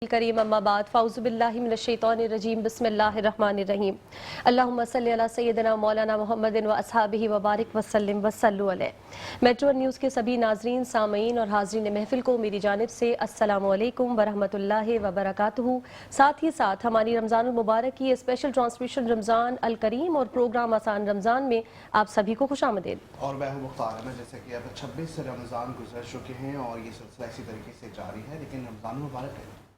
करीम अम्मा बाद फ़ाउज़ु बिल्लाहि मिनश शैतानिर रजीम बिस्मिल्लाहिर रहमानिर रहीम अल्लाहुम्मा सल्लि अला सय्यिदिना मौलाना मुहम्मदिन व अस्हाबिहि व बारिक वसल्लिम वसल्लु अलैहि। मेट्रो न्यूज़ के सभी नाज़रीन, सामईन और हाज़रीन महफिल को मेरी जानिब से अस्सलामु अलैकुम व रहमतुल्लाहि व बरकातुहू। साथ ही साथ हमारी रमज़ानुल मुबारक की स्पेशल ट्रांसमिशन रमज़ान अल करीम और प्रोग्राम आसान रमज़ान में आप सभी को खुशामदीद। और मैं हूँ मुख्तार अहमद। जैसे कि अब 26 रमज़ान गुजर चुके हैं और ये सिलसिला इसी तरीके से जारी है, लेकिन रमज़ान मुबारक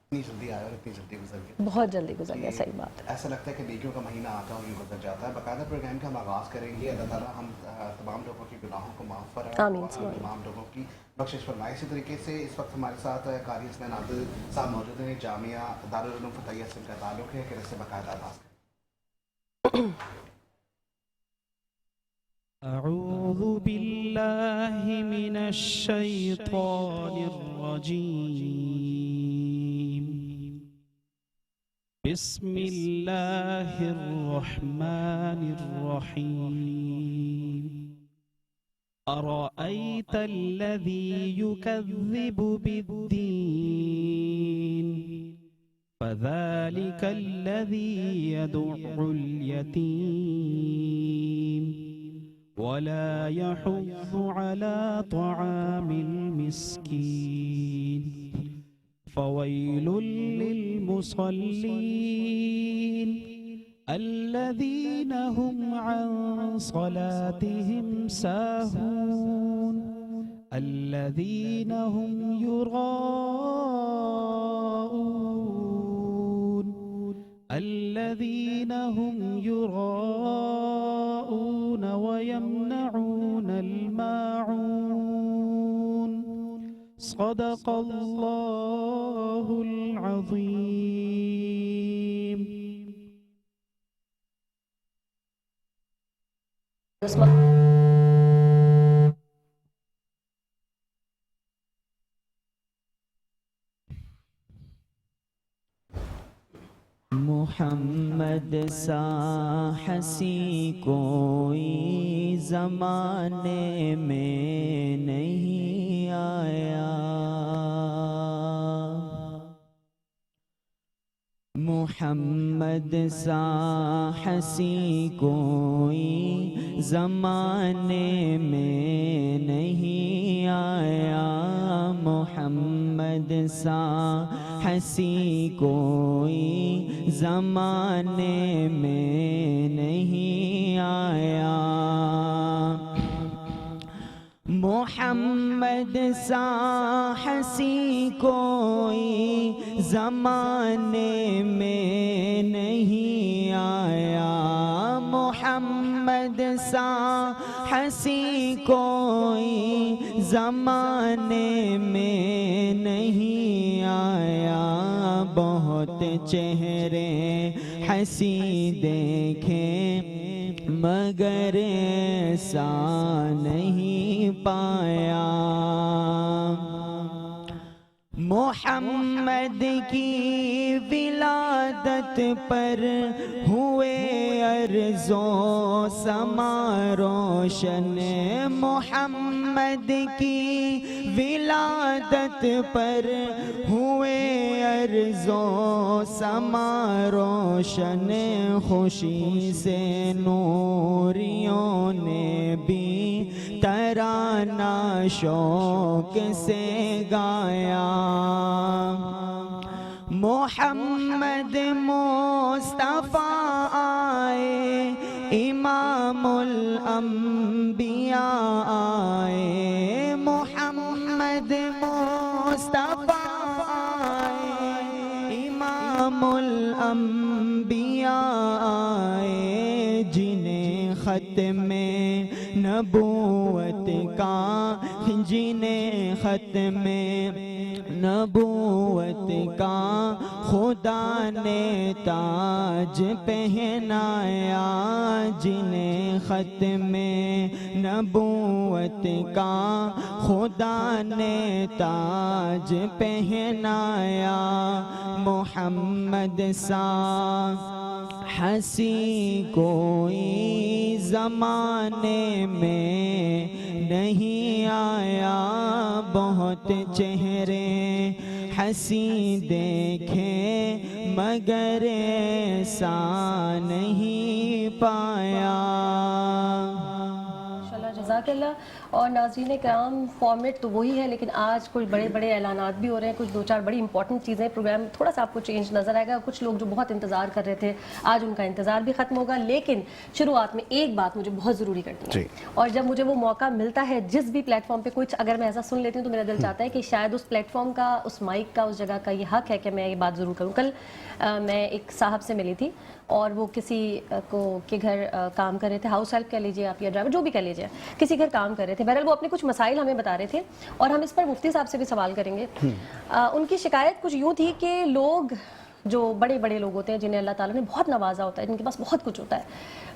इतनी जल्दी आया और इतनी जल्दी गुजर गया, बहुत जल्दी गुजर गया। सही बात है। ऐसा लगता है कि नेकियों का महीना आता है और ये गुजर जाता है। बाकायदा प्रोग्राम का हम आगाज़ करेंगे। अल्लाह ताला हम तमाम लोगों के गुनाहों को माफ़ फरमाए आमीन। और तमाम लोगों की बख्शिश फरमाए। इसी तरीके से इस वक्त हमारे साथ कारी इसमें नादिल साहब मौजूद हैं। जामिया दारुल उलूम फतहिया से इनका ताल्लुक़ है कि इससे बाकायदा आगाज़ करें। अऊज़ु बिल्लाहि मिनश शैतानिर रजीम। बिस्मिल्लाहिर रहमानिर रहीम। अरअयतल्लज़ी युकज़्ज़िबु बिद्दीन फ़ज़ालिकल्लज़ी यदु'उल यतीम वला यहुज़्ज़ु अला तआमिल मिस्कीन फ़वैलुल लिलमुसल्लीन अल्लज़ीना हुम अन सलातिहिम साहून अल्लज़ीना हुम युराऊन अल्लज़ीना हुम युराऊन वयमनऊनल माऊन। सदक़ल्लाहुल अज़ीम। मुहम्मद सा हसी कोई ज़माने में नहीं आया। मुहम्मद सा हसी कोई ज़माने में नहीं आया। मुहम्मद सा हसी कोई ज़माने में नहीं आया। मुहम्मद सा हसी कोई ज़माने में नहीं आया। मुहम्मद सा हसी कोई ज़माने में नहीं आया। बहुत चेहरे हसी देखे मगर ऐसा नहीं पाया। मोहम्मद की विलादत पर हुए अर्ज़ो समा रोशन। मोहम्मद की विलादत पर हुए अर्ज़ो समा रोशन। खुशी से नूरियों ने भी तराना शौक से गाया। मोहम्मद मुस्तफ़ा आए, इमामुल अंबिया आए। मोहम्मद मुस्तफ़ा आए, इमामुल अंबिया आए। जिन्हें ख़त्मे नबूवत का, जिन्हें ख़त्मे नबूवत का खुदा ने ताज पहनाया। जिन्हें ख़त्मे नबूवत का खुदा ने ताज पहनाया। मोहम्मद सा हसी कोई ज़माने में नहीं आया। बहुत चेहरे हंसी देखे मगर ऐसा नहीं पाया। जज़ाकल्लाह। और नाज़रीन कराम, फॉर्मेट तो वही है, लेकिन आज कुछ बड़े बड़े ऐलानात भी हो रहे हैं, कुछ दो चार बड़ी इंपॉर्टेंट चीज़ें। प्रोग्राम थोड़ा सा आपको चेंज नज़र आएगा। कुछ लोग जो बहुत इंतज़ार कर रहे थे, आज उनका इंतज़ार भी ख़त्म होगा। लेकिन शुरुआत में एक बात मुझे बहुत ज़रूरी करनी है, और जब मुझे वो मौका मिलता है जिस भी प्लेटफॉर्म पर कुछ अगर मैं ऐसा सुन लेती हूँ तो मेरा दिल चाहता है कि शायद उस प्लेटफॉर्म का, उस माइक का, उस जगह का ये हक है कि मैं ये बात ज़रूर करूँ। कल मैं एक साहब से मिली थी और वो किसी को के घर काम कर रहे थे, हाउस हेल्प कह लीजिए आप या ड्राइवर जो भी कह लीजिए, किसी घर काम कर रहे थे। बहरहाल वो अपने कुछ मसाइल हमें बता रहे थे और हम इस पर मुफ्ती साहब से भी सवाल करेंगे। उनकी शिकायत कुछ यूँ थी कि लोग जो बड़े बड़े लोग होते हैं जिन्हें अल्लाह ताला ने बहुत नवाजा होता है, जिनके पास बहुत कुछ होता है,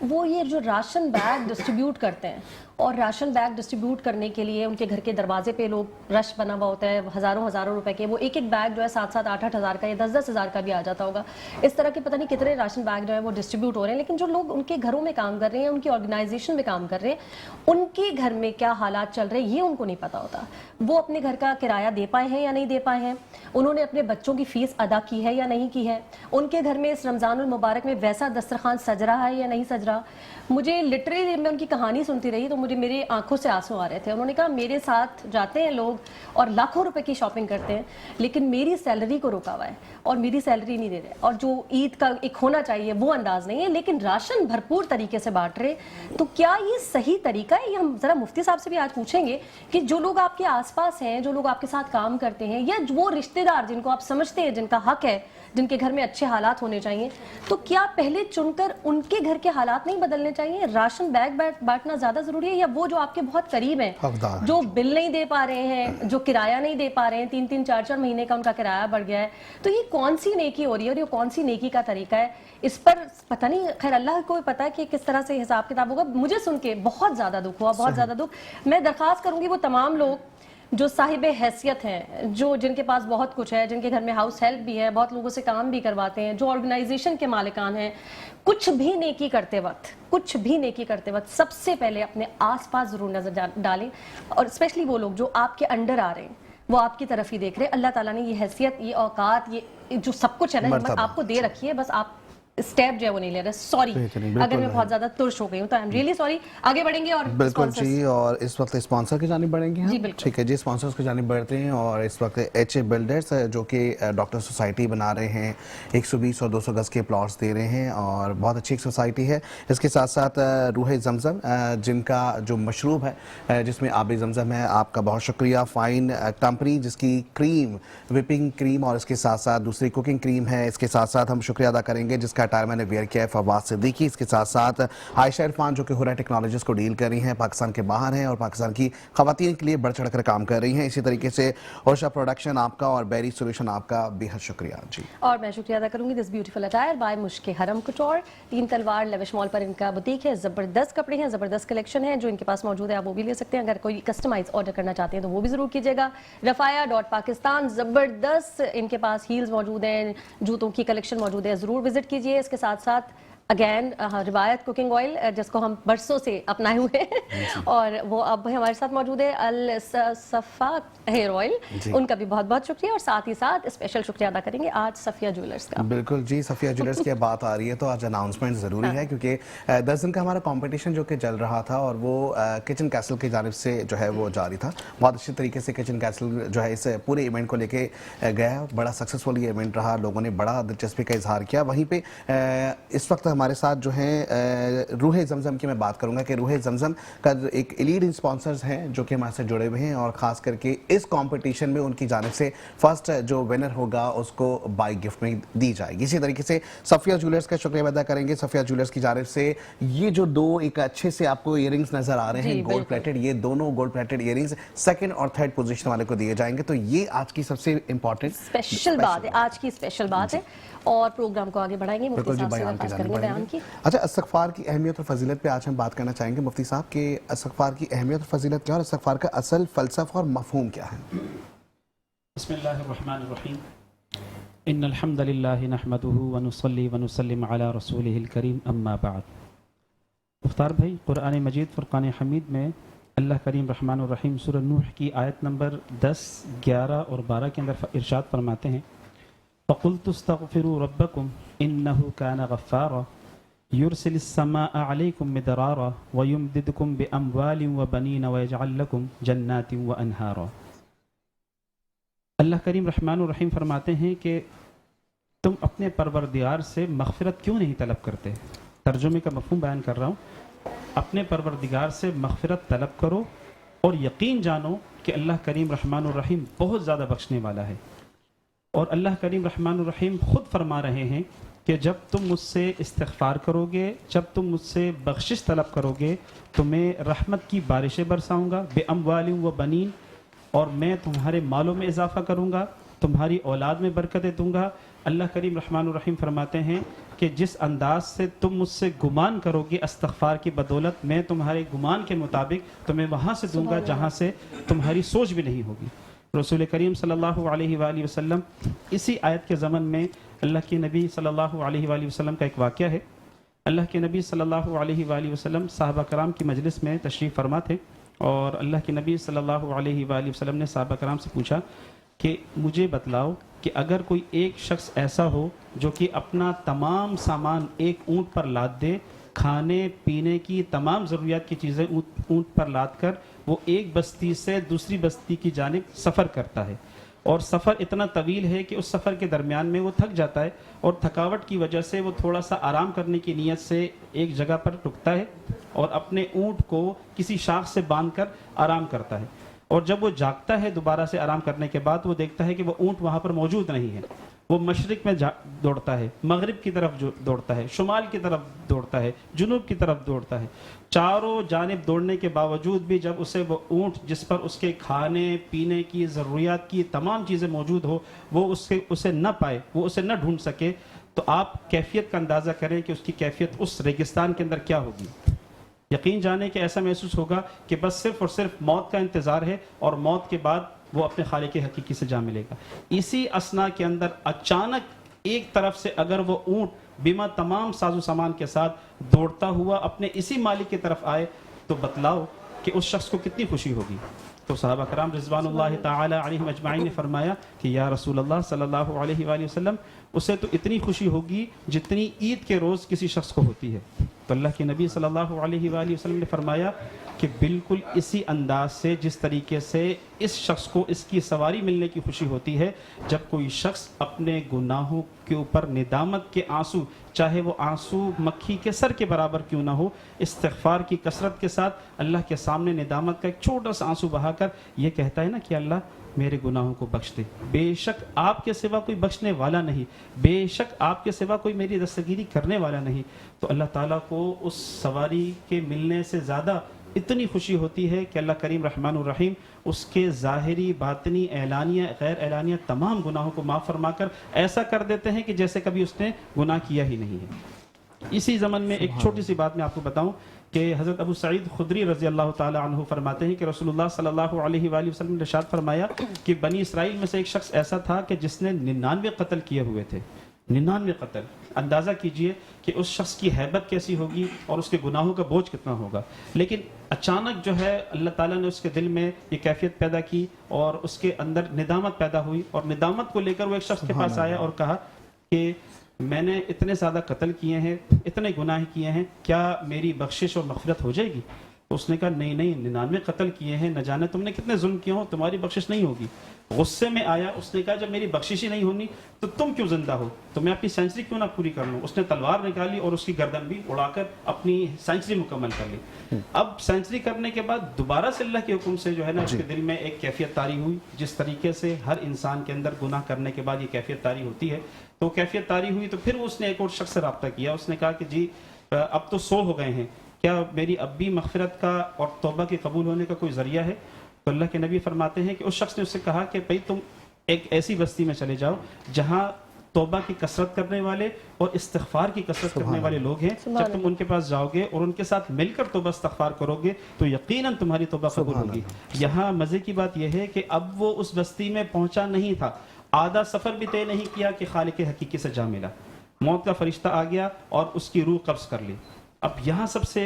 वो ये जो राशन बैग डिस्ट्रीब्यूट करते हैं, और राशन बैग डिस्ट्रीब्यूट करने के लिए उनके घर के दरवाजे पे लोग रश बना हुआ होता है, हज़ारों हज़ारों रुपए के, वो एक एक बैग जो है 7-7, 8-8 हज़ार का या 10-10 हज़ार का भी आ जाता होगा। इस तरह के पता नहीं कितने राशन बैग जो है वो डिस्ट्रीब्यूट हो रहे हैं। लेकिन जो लोग उनके घरों में काम कर रहे हैं, उनकी ऑर्गेनाइजेशन में काम कर रहे हैं, उनके घर में क्या हालात चल रहे हैं ये उनको नहीं पता होता। वो अपने घर का किराया दे पाए हैं या नहीं दे पाए हैं, उन्होंने अपने बच्चों की फ़ीस अदा की है या नहीं की है, उनके घर में इस रमज़ानुल मुबारक में वैसा दस्तरखान सज रहा है या नहीं सज रहा। मुझे लिटरली मैं उनकी कहानी सुनती रही तो मुझे मेरी आंखों से आंसू आ रहे थे। उन्होंने कहा मेरे साथ जाते हैं लोग और लाखों रुपए की शॉपिंग करते हैं, लेकिन मेरी सैलरी को रोका हुआ है और मेरी सैलरी नहीं दे रहे, और जो ईद का एक होना चाहिए वो अंदाज नहीं है, लेकिन राशन भरपूर तरीके से बांट रहे। तो क्या ये सही तरीका है? ये हम ज़रा मुफ्ती साहब से भी आज पूछेंगे कि जो लोग आपके आसपास हैं, जो लोग आपके साथ काम करते हैं, या वो रिश्तेदार जिनको आप समझते हैं जिनका हक है, जिनके घर में अच्छे हालात होने चाहिए, तो क्या पहले चुनकर उनके घर के हालात नहीं बदलने चाहिए? राशन बैग बांटना ज्यादा जरूरी है, या वो जो आपके बहुत करीब हैं, जो बिल नहीं दे पा रहे हैं, जो किराया नहीं दे पा रहे हैं, 3-3, 4-4 महीने का उनका किराया बढ़ गया है, तो ये कौन सी नेकी हो रही है और ये कौन सी नेकी का तरीका है? इस पर पता नहीं, खैर अल्लाह को पता है कि किस तरह से हिसाब किताब होगा। मुझे सुन के बहुत ज्यादा दुख हुआ, बहुत ज्यादा दुख। मैं दरख्वास्त करूंगी वो तमाम लोग जो साहिब हैसियत हैं, जो जिनके पास बहुत कुछ है, जिनके घर में हाउस हेल्प भी है, बहुत लोगों से काम भी करवाते हैं, जो ऑर्गेनाइजेशन के मालिकान हैं, कुछ भी नेकी करते वक्त सबसे पहले अपने आसपास जरूर नजर डालें। और स्पेशली वो लोग जो आपके अंडर आ रहे हैं, वो आपकी तरफ ही देख रहे हैं। अल्लाह ताला ने ये हैसियत, ये औकात, ये जो सब कुछ है ना, हिम्मत आपको दे रखी है, बस आप स्टेप जो है वो नहीं ले रहे। सॉरी अगर मैं बहुत ज्यादा तुर्श हो गई हूँ, तो आई एम रियली सॉरी। आगे बढ़ेंगे और बिल्कुल जी, और इस वक्त स्पॉन्सर की जानिब बढ़ेंगे हम। ठीक है जी, स्पॉन्सर्स की जानिब बढ़ते हैं। और इस वक्त HA बिल्डर्स जो कि डॉक्टर सोसाइटी बना रहे हैं, 120 और 200 गज के प्लॉट्स दे रहे हैं, और बहुत अच्छी एक सोसाइटी है। इसके साथ साथ रूह जमजम, जिनका जो मशरूब है जिसमें आब जमजम है, आपका बहुत शुक्रिया। फाइन कंपनी जिसकी क्रीम, विपिंग क्रीम, और इसके साथ साथ दूसरी कुकिंग क्रीम है। इसके साथ साथ हम शुक्रिया अदा करेंगे जिसका अटायर मैंने वेयर किया है, फवाद सिद्दीकी। इसके साथ साथ आयशा इरफान जो कि हुरा टेक्नोलॉजीज को डील कर रही हैं, पाकिस्तान के बाहर हैं और पाकिस्तान की खवातीन के लिए बढ़ चढ़ कर काम कर रही हैं। इसी तरीके से ओशा प्रोडक्शन आपका और बेरी सोल्यूशन आपका बेहद शुक्रिया जी। और मैं शुक्रिया अदा करूंगी दिस ब्यूटीफुल अटायर बाय मुश्के हरम कुटोर, 3 तलवार लेविश मॉल पर इनका बुटीक है। ज़बरदस्त कपड़े हैं, ज़बरदस्त कलेक्शन है जो इनके पास मौजूद है, आप वो भी ले सकते हैं। अगर कोई कस्टमाइज ऑर्डर करना चाहते हैं तो वो भी ज़रूर कीजिएगा। rafaya.pakistan, ज़बरदस्त इनके पास हील्स मौजूद हैं, जूतों की कलेक्शन मौजूद है, ज़रूर विजिट कीजिए। इसके साथ साथ अगैन रिवायत कुकिंग ऑयल जिसको हम बरसों से अपनाए हुए हैं और वो अब हमारे साथ मौजूद है। अल सफ़ा हेयर ऑयल, उनका भी बहुत बहुत शुक्रिया। और साथ ही साथ स्पेशल शुक्रिया अदा करेंगे आज सफ़िया ज्वेलर्स का। बिल्कुल जी, सफ़िया ज्वेलर्स की बात आ रही है तो आज अनाउंसमेंट ज़रूरी है, क्योंकि 10 दिन का हमारा कंपटीशन जो कि चल रहा था और वो किचन कैसल की जानिब से जो है वो जारी था। बहुत अच्छे तरीके से किचन कैसल जो है इस पूरे इवेंट को लेके गया, बड़ा सक्सेसफुल ये इवेंट रहा, लोगों ने बड़ा दिलचस्पी का इजहार किया। वहीं पे इस वक्त हमारे साथ जो है रूह जमजम की मैं बात करूंगा कि रूह जमजम का एक एलीड स्पॉन्सर्स हैं जो कि हमारे साथ जुड़े हुए हैं, और ख़ास करके इस कंपटीशन में उनकी जानिब से फर्स्ट जो विनर होगा उसको बाइक गिफ्ट में दी जाएगी। इसी तरीके से सफ़िया ज्वेलर्स का शुक्रिया अदा करेंगे। सफ़िया ज्वेलर्स की जानिब से ये जो दो एक अच्छे से आपको इयरिंग्स नजर आ रहे हैं गोल्ड प्लेटेड, ये दोनों गोल्ड प्लेटेड इयरिंग्स 2nd और 3rd पोजीशन वाले को दिए जाएंगे। तो ये आज की सबसे इंपॉर्टेंट स्पेशल बात है, आज की स्पेशल बात है। और प्रोग्राम को आगे बढ़ाएंगे, मुफ्ती साहब से बात करेंगे बयान की। अच्छा, इस्तग़फ़ार की अहमियत और फजीलत पे आज हम बात करना चाहेंगे मुफ्ती साहब के। इस्तग़फ़ार की अहमियत और फजीलत क्या है और इस्तग़फ़ार का असल फ़लसफ़ा और मफ़हूम क्या है? बिस्मिल्लाहिर्रहमानिर्रहीम। इन्नल हम्दुलिल्लाहि नहमदुहु व नुसल्ली व नुसल्लिम अला रसूलिहिल करीम, अम्मा बाद। मुख्तार भाई, कुरान मजीद फ़ुरक़ान हमीद में अल्लाह करीम रहमान और रहीम सूरह नूह की आयत नंबर 10, 11 और 12 के अंदर इरशाद फरमाते हैं, फ़क़ुल्तु अस्तग़फ़िरू रब्बकुम इन्नहु कान गफ़्फ़ारा युरसिलिस समाअ अलैकुम मिदरारा व युमदिदकुम बिअमवालिन व बनीन व यजअल लकुम जन्नातिन व अनहारा। अल्लाह करीम रहमान और रहीम फरमाते हैं कि तुम अपने परवरदिगार से मग़फ़िरत क्यों नहीं तलब करते। तर्जुमे का मफ़हूम बयान कर रहा हूँ। अपने परवरदिगार से मग़फ़िरत तलब करो और यकीन जानो कि अल्लाह करीम रहमान और रहीम बहुत ज़्यादा बख्शने वाला है। और अल्लाह करीम रहमान और रहीम ख़ुद फरमा रहे हैं कि जब तुम मुझसे इस्तिग़फ़ार करोगे, जब तुम मुझसे बख्शिश तलब करोगे तो मैं रहमत की बारिशें बरसाऊँगा बिअमवालिन व बनीन, और मैं तुम्हारे मालों में इजाफ़ा करूँगा, तुम्हारी औलाद में बरकतें दूँगा। अल्लाह करीम रहमान और रहीम फरमाते हैं कि जिस अंदाज से तुम मुझसे गुमान करोगे इस्तिग़फ़ार की बदौलत, मैं तुम्हारे गुमान के मुताबिक तुम्हें वहाँ से दूँगा जहाँ से तुम्हारी सोच भी नहीं होगी। रसूल करीम सल्लल्लाहु अलैहि वसल्लम इसी आयत के ज़मन में अल्लाह के नबी सल्लल्लाहु अलैहि वसल्लम का एक वाक़या है। अल्लाह के नबी सल्लल्लाहु अलैहि वसल्लम साहबा कराम की मजलिस में तशरीफ़ फरमा थे और अल्लाह के नबी सल्लल्लाहु अलैहि वसल्लम ने साहबा कराम से पूछा कि मुझे बतलाओ कि अगर कोई एक शख्स ऐसा हो जो कि अपना तमाम सामान एक ऊँट पर लाद दे, खाने पीने की तमाम ज़रूरियात की चीज़ें ऊँट पर लाद कर वो एक बस्ती से दूसरी बस्ती की जानिब सफ़र करता है, और सफ़र इतना तवील है कि उस सफ़र के दरमियान में वो थक जाता है और थकावट की वजह से वो थोड़ा सा आराम करने की नीयत से एक जगह पर रुकता है और अपने ऊँट को किसी शाख से बांधकर आराम करता है। और जब वो जागता है दोबारा से आराम करने के बाद, वो देखता है कि वो ऊँट वहाँ पर मौजूद नहीं है। वो मशरिक़ में दौड़ता है, मगरिब की तरफ दौड़ता है, शुमाल की तरफ दौड़ता है, जुनूब की तरफ दौड़ता है। चारों जानिब दौड़ने के बावजूद भी जब उसे वो ऊँट जिस पर उसके खाने पीने की ज़रूरियात की तमाम चीज़ें मौजूद हो, वो उसे न पाए, वो उसे न ढूंढ सके, तो आप कैफियत का अंदाज़ा करें कि उसकी कैफियत उस रेगिस्तान के अंदर क्या होगी। यकीन जाने कि ऐसा महसूस होगा कि बस सिर्फ़ और सिर्फ मौत का इंतज़ार है और मौत के बाद वो अपने खालिक हकीकी से जा मिलेगा। इसी असना के अंदर अचानक एक तरफ से अगर वो ऊँट बिमा तमाम साजो सामान के साथ दौड़ता हुआ अपने इसी मालिक की तरफ आए, तो बतलाओ कि उस शख्स को कितनी खुशी होगी। तो सहाबा कराम रिज़वानुल्लाहि ताला अलैहिम अजमाइन ने फरमाया कि या रसूल अल्लाह सल्लल्लाहु अलैहि वसल्लम, उसे तो इतनी खुशी होगी जितनी ईद के रोज़ किसी शख्स को होती है। तो अल्लाह के नबी सल्लल्लाहु अलैहि वसल्लम ने फरमाया कि बिल्कुल इसी अंदाज से जिस तरीके से इस शख्स को इसकी सवारी मिलने की खुशी होती है, जब कोई शख्स अपने गुनाहों के ऊपर निदामत के आंसू, चाहे वो आंसू मक्खी के सर के बराबर क्यों ना हो, इस्तिग़फ़ार की कसरत के साथ अल्लाह के सामने निदामत का एक छोटा सा आंसू बहाकर ये कहता है ना कि अल्लाह मेरे गुनाहों को बख्श दे, बेशक आपके सिवा कोई बख्शने वाला नहीं, बेशक आपके सिवा कोई मेरी दस्तगीरी करने वाला नहीं, तो अल्लाह ताला को उस सवारी के मिलने से ज़्यादा इतनी खुशी होती है कि अल्लाह करीम रहमानुर रहीम उसके ज़ाहिरी, बातिनी, एलानिया, गैर एलानिया तमाम गुनाहों को माफ़ फरमा कर ऐसा कर देते हैं कि जैसे कभी उसने गुनाह किया ही नहीं है। इसी ज़मन में एक छोटी सी बात मैं आपको बताऊं कि हज़रत अबू सईद खुदरी रज़ी अल्लाह ताला अन्हु फरमाते हैं कि रसूलुल्लाह सल्लल्लाहु अलैहि वसल्लम ने इरशाद फरमाया कि बनी इसराइल में से एक शख्स ऐसा था कि जिसने 99 कत्ल किए हुए थे। 99 कत्ल। अंदाज़ा कीजिए कि उस शख्स की हैबत कैसी होगी और उसके गुनाहों का बोझ कितना होगा। लेकिन अचानक जो है अल्लाह ताला ने उसके दिल में ये कैफियत पैदा की और उसके अंदर निदामत पैदा हुई, और निदामत को लेकर वो एक शख्स के पास आया और कहा कि मैंने इतने ज़्यादा कत्ल किए हैं, इतने गुनाह किए हैं, क्या मेरी बख्शिश और मग़फ़िरत हो जाएगी? तो उसने कहा नहीं नहीं, 99 कत्ल किए हैं, न जाने तुमने कितने जुल्म किए हो, तुम्हारी बख्शिश नहीं होगी। गुस्से में आया, उसने कहा जब मेरी बख्शिश ही नहीं होनी तो तुम क्यों जिंदा हो, तो मैं अपनी सेंचुरी क्यों ना पूरी कर लूँ। उसने तलवार निकाली और उसकी गर्दन भी उड़ाकर अपनी सेंचुरी मुकम्मल कर ली। अब सेंचुरी करने के बाद दोबारा से अल्लाह के हुक्म से जो है ना उसके दिल में एक कैफियत तारी हुई, जिस तरीके से हर इंसान के अंदर गुनाह करने के बाद ये कैफियत तारी होती है। तो कैफियत तारी हुई तो फिर उसने एक और शख्स से रब्ता किया। उसने कहा कि जी अब तो 100 हो गए हैं, क्या मेरी अब भी मग़फ़िरत का और तौबा के कबूल होने का कोई ज़रिया है? तो अल्लाह के नबी फरमाते हैं कि उस शख्स ने उससे कहा कि भाई तुम एक ऐसी बस्ती में चले जाओ जहाँ तौबा की कसरत करने वाले और इस्तिग़फ़ार की कसरत करने वाले लोग हैं। जब तुम उनके पास जाओगे और उनके साथ मिलकर तौबा इस्तिग़फ़ार करोगे तो यकीनन तुम्हारी तौबा कबूल होगी। यहाँ मज़े की बात यह है कि अब वो उस बस्ती में पहुँचा नहीं था, आधा सफ़र भी तय नहीं किया कि खालिक हकीकी से जा मिला। मौत का फरिश्ता आ गया और उसकी रूह कब्ज़ कर ली। अब यहाँ सबसे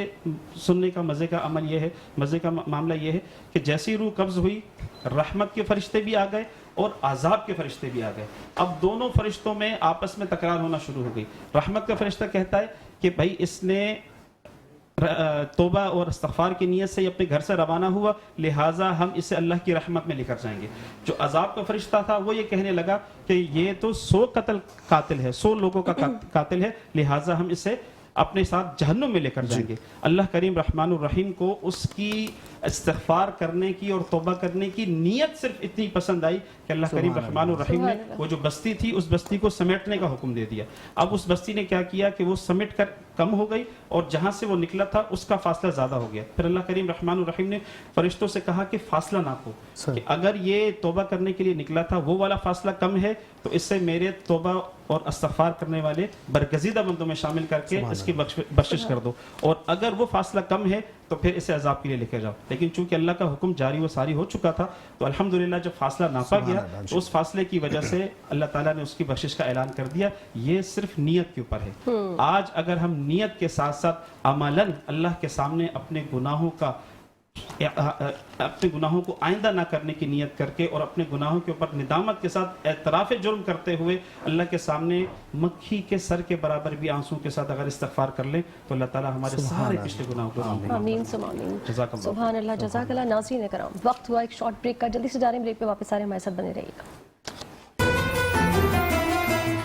सुनने का मज़े का अमल ये है, मज़े का मामला ये है कि जैसी रूह कब्ज़ हुई, रहमत के फरिश्ते भी आ गए और अज़ाब के फरिश्ते भी आ गए। अब दोनों फरिश्तों में आपस में तकरार होना शुरू हो गई। रहमत का फरिश्ता कहता है कि भाई इसने तौबा और इस्तिग़फ़ार की नीयत से अपने घर से रवाना हुआ, लिहाजा हम इसे अल्लाह की रहमत में लेकर जाएंगे। जो अज़ाब का फरिश्ता था वो ये कहने लगा कि ये तो 100 कातिल है, 100 लोगों का कातिल है, लिहाजा हम इसे अपने साथ जहन्नुम में लेकर जाएंगे। अल्लाह करीम रहमानुर रहीम को उसकी इस्तिग़फ़ार करने की और तौबा करने की नीयत सिर्फ इतनी पसंद आई कि अल्लाह करीम रहमानुर रहीम ने वो जो बस्ती थी उस बस्ती को समेटने का हुक्म दे दिया। अब उस बस्ती ने क्या किया कि वो समेट कर कम हो गई और जहां से वो निकला था उसका फासला ज्यादा हो गया। फिर अल्लाह करीम रहमानुर रहीम ने फरिश्तों से कहा कि फासला नापो, कि अगर ये तौबा करने के लिए निकला था वो वाला फासला कम है तो इससे मेरे तौबा और इस्तिग़फ़ार करने वाले बरगज़ीदा बंदों में शामिल करके इसकी बख्शिश कर दो, और अगर वो फासला कम है तो फिर इसे अज़ाब के लिए लेकर जाओ। लेकिन चूंकि अल्लाह का हुक्म जारी व सारी हो चुका था तो अल्हम्दुलिल्लाह जब फासला नापा गया तो उस फासले की वजह से अल्लाह ताला ने उसकी बख्शिश का ऐलान कर दिया। ये सिर्फ नीयत के ऊपर है। आज अगर हम नीयत के साथ साथ अमलन अल्लाह के सामने अपने गुनाहों को आइंदा ना करने की नीयत करके और अपने गुनाहों के ऊपर निदामत के साथ एतराफ़ जुर्म करते हुए अल्लाह के सामने मक्खी के सर के बराबर भी आंसू के साथ अगर इस्तिग़फ़ार कर ले तो अल्लाह ताला हमारे सारे पिछले गुनाहों को माफ़ करेगा। आमीन सुम्मा आमीन। जज़ाकल्लाह। सुभान अल्लाह, जज़ाकल्लाह। नाज़रीन करम, वक्त हुआ एक शॉर्ट ब्रेक का, जल्दी से जा रहे हैं ब्रेक पे, वापस आ रहे हैं, हमारे साथ बने रहिएगा।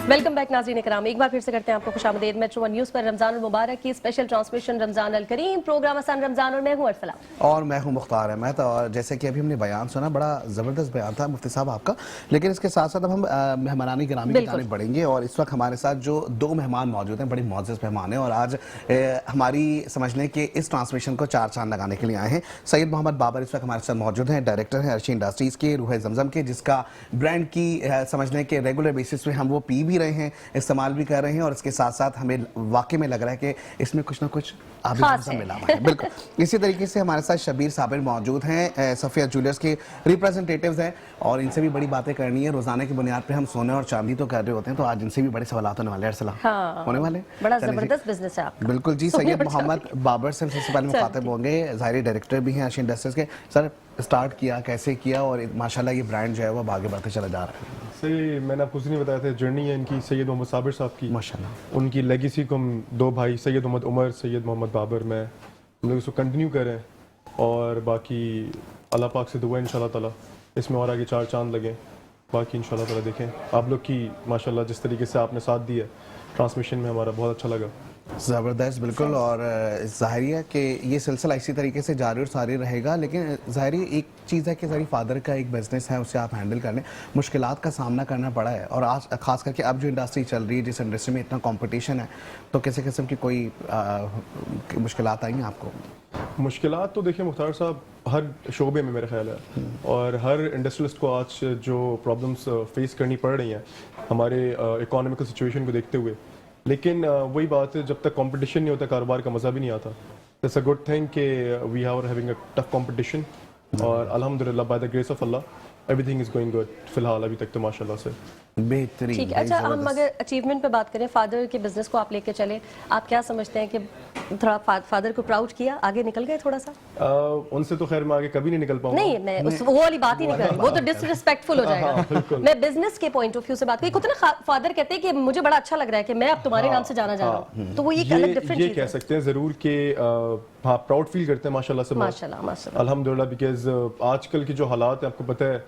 वेलकम बैक नाज़रीन कराम, एक बार फिर से करते हैं आपको खुशामदीद। मेट्रो वन न्यूज़ पर रमज़ान अल मुबारक की स्पेशल ट्रांसमिशन रमज़ान अल करीम, प्रोग्राम आसान रमज़ान, और मैं हूँ अरसला और मैं हूँ मुख्तार अहमद। और जैसे कि अभी हमने बयान सुना, बड़ा ज़बरदस्त बयान था मुफ्ती साहब आपका, लेकिन इसके साथ साथ अब हम मेहमानानी गिरामी की जानिब बढ़ेंगे। और इस वक्त हमारे साथ जो 2 मेहमान मौजूद हैं, बड़ी मोअज़्ज़ज़ मेहमान हैं और आज हमारी समझ लें कि इस ट्रांसमिशन को 4 चांद लगाने के लिए आए हैं। सैयद मोहम्मद बाबर इस वक्त हमारे साथ मौजूद हैं, डायरेक्टर हैं अर्शी इंडस्ट्रीज़ के, रूह ज़मज़म के, जिसका ब्रांड की समझ लें कि रेगुलर बेसिस पे हम वो पी भी रहे हैं, इस्तेमाल भी कर रहे हैं, और इसके साथ साथ हमें वाकई में लग रहा है कि इसमें कुछ ना कुछ मिला हुआ है। बिल्कुल इसी तरीके से हमारे साथ शबीर साबिर मौजूद हैं, सफिया ज्वेलर्स के रिप्रेजेंटेटिव्स हैं, और इनसे भी बड़ी बातें करनी है। रोजाना की बुनियाद पे हम सोने और चांदी तो कर रहे होते हैं, तो आज इनसे भी बड़े सवालात होने वाले हैं। अरसला, होने वाले बड़ा जबरदस्त बिजनेस है आपका। बिल्कुल जी। सैयद मोहम्मद बाबर से सबसे पहले मुखातिब होंगे, ज़ाहिर डायरेक्टर भी हैं अर्शी इंडस्ट्रीज के। सर, स्टार्ट किया कैसे किया, और माशाल्लाह ये ब्रांड जो है वो आगे बढ़ते चला जा रहा है। सही, मैंने आपको उसने बताया था, जर्नी है इनकी सैयद मोहम्मद साबिर साहब की, माशाल्लाह। उनकी लेगेसी को हम 2 भाई सैयद मोहम्मद उमर, सैयद मोहम्मद बाबर, मैं, हम लोग इसको कंटिन्यू करें, और बाकी अल्लाह पाक से दुआ है इंशाल्लाह ताला इसमें और आगे 4 चांद लगे। बाकी इंशाल्लाह ताला देखें आप लोग की माशाल्लाह जिस तरीके से आपने साथ दिया ट्रांसमिशन में, हमारा बहुत अच्छा लगा। ज़बरदस्त, बिल्कुल। और ज़ाहिर है कि ये सिलसिला इसी तरीके से जारी और सारी रहेगा, लेकिन ज़ाहिर एक चीज़ है कि ज़ाहिर फादर का एक बिज़नेस है, उसे आप हैंडल करने मुश्किलात का सामना करना पड़ा है। और आज ख़ास करके अब जो इंडस्ट्री चल रही है, जिस इंडस्ट्री में इतना कंपटीशन है, तो किसी किस्म की कोई मुश्किलात आई हैं आपको? मुश्किलात तो देखिए मुख्तार साहब हर शोबे में मेरा ख्याल है, और हर इंडस्ट्रियलिस्ट को आज जो प्रॉब्लम्स फेस करनी पड़ रही हैं हमारे इकोनॉमिकल सिचुएशन को देखते हुए, लेकिन वही बात है, जब तक कंपटीशन नहीं होता कारोबार का मज़ा भी नहीं आता। इट्स अ गुड थिंग कि we are having a tough competition, और अल्हम्दुलिल्लाह बाय द ग्रेस ऑफ अल्लाह एवरीथिंग इज़ गोइंग गुड फिलहाल अभी तक तो माशाल्लाह से बेहतरीन। ठीक है। अच्छा, हम अगर अचीवमेंट पे बात करें, फादर के बिजनेस को आप लेके चले, आप क्या समझते हैं कि थोड़ा फादर को प्राउड किया, आगे निकल गए थोड़ा सा? उनसे तो खैर मैं आगे कभी नहीं निकल पाऊंगा। नहीं, मैं वो वाली बात ही नहीं कर रही, वो तो डिसरिस्पेक्टफुल हो जाएगा। मैं बिजनेस के पॉइंट ऑफ व्यू से बात करी। कुछ ना फादर कहते हैं कि मुझे बड़ा अच्छा लग रहा है कि मैं अब तुम्हारे नाम से जाना जा रहा हूँ, तो वो एक अलग डिफरेंट ये कह सकते हैं जरूर कि हाँ प्राउड फील करते हैं माशाल्लाह से, माशाल्लाह अल्हम्दुलिल्लाह, बिकॉज आजकल की जो हालात है आपको पता है,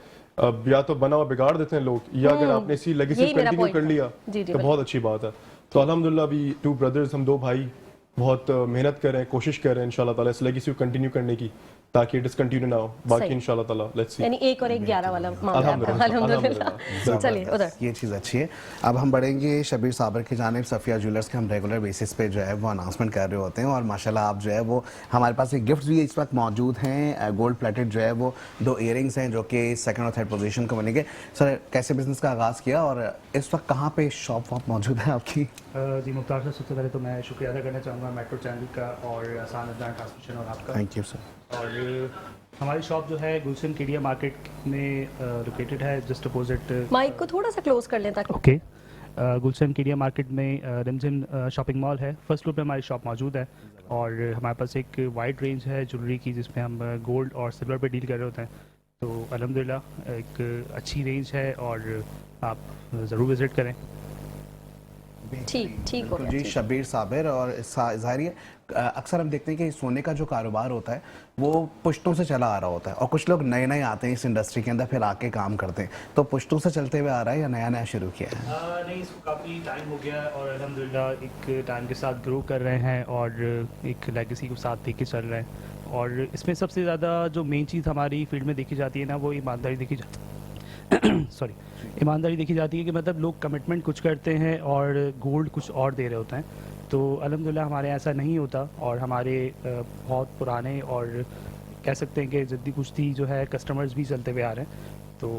या तो बना हुआ बिगाड़ देते हैं लोग, या अगर आपने इसी लेगेसी कंटिन्यू कर लिया तो बहुत अच्छी बात है। तो अल्हम्दुलिल्लाह अभी 2 ब्रदर्स, हम 2 भाई बहुत मेहनत कर रहे हैं, कोशिश कर रहे हैं इंशाल्लाह ताला इस लेगेसी को कंटिन्यू करने की, ताकि डिसकंटिन्यू ना हो। बाकी इंशाल्लाह ताला लेट्स सी, यानी 1 और 1 11 वाला मामला है। अल्हम्दुलिल्लाह। चलिए उधर, ये चीज़ अच्छी है। अब हम बढ़ेंगे शबीर साबर की जानिब। सफिया ज्वेलर्स के हम रेगुलर बेसिस पे जो है वो अनाउंसमेंट कर रहे होते हैं, और माशाल्लाह आप जो है वो हमारे पास एक गिफ्ट भी इस वक्त मौजूद हैं, गोल्ड प्लेटेड जो है वो 2 इयरिंग्स हैं जो कि 2nd और 3rd पोजीशन को बनेंगे। सर, कैसे बिजनेस का आगाज़ किया, और इस वक्त कहाँ पे शॉप वॉप मौजूद है आपकी? जी मुख्तार साहब, सबसे पहले तो मैं शुक्रिया अदा करना चाहूँगा मेट्रो चैनल का और आसान रमज़ान ट्रांसमिशन और आपका। Thank you sir. और हमारी शॉप जो है गुलशन केडिया मार्केट में लोकेटेड है, जस्ट अपोजिट। माइक को थोड़ा सा क्लोज कर लें ताकि। ओके, गुलशन केडिया मार्केट में रिमझिम शॉपिंग मॉल है, फर्स्ट फ्लोर पे हमारी शॉप मौजूद है और हमारे पास एक वाइड रेंज है ज्वेलरी की जिसमें हम गोल्ड और सिल्वर पे डील कर रहे होते हैं। तो अल्हम्दुलिल्लाह एक अच्छी रेंज है और आप ज़रूर विज़िट करें। ठीक हो बिल्कुल गया। जी, शबीर साबिर। और ज़ाहिर है अक्सर हम देखते हैं कि सोने का जो कारोबार होता है वो पुश्तों से चला आ रहा होता है और कुछ लोग नए नए आते हैं इस इंडस्ट्री के अंदर फिर आके काम करते हैं, तो पुश्तों से चलते हुए आ रहा है या नया नया शुरू किया है? नहीं, इसको काफ़ी टाइम हो गया है और अल्हम्दुलिल्लाह एक टाइम के साथ ग्रो कर रहे हैं और एक लेगेसी को साथ लेके चल रहे हैं। और इसमें सबसे ज़्यादा जो मेन चीज़ हमारी फील्ड में देखी जाती है ना, वो ईमानदारी देखी जाती सॉरी ईमानदारी देखी जाती है कि मतलब लोग कमिटमेंट कुछ करते हैं और गोल्ड कुछ और दे रहे होते हैं। तो अल्हम्दुलिल्लाह हमारे यहाँ ऐसा नहीं होता और हमारे बहुत पुराने और कह सकते हैं कि जद्दी कुश्ती जो है कस्टमर्स भी चलते हुए आ रहे हैं। तो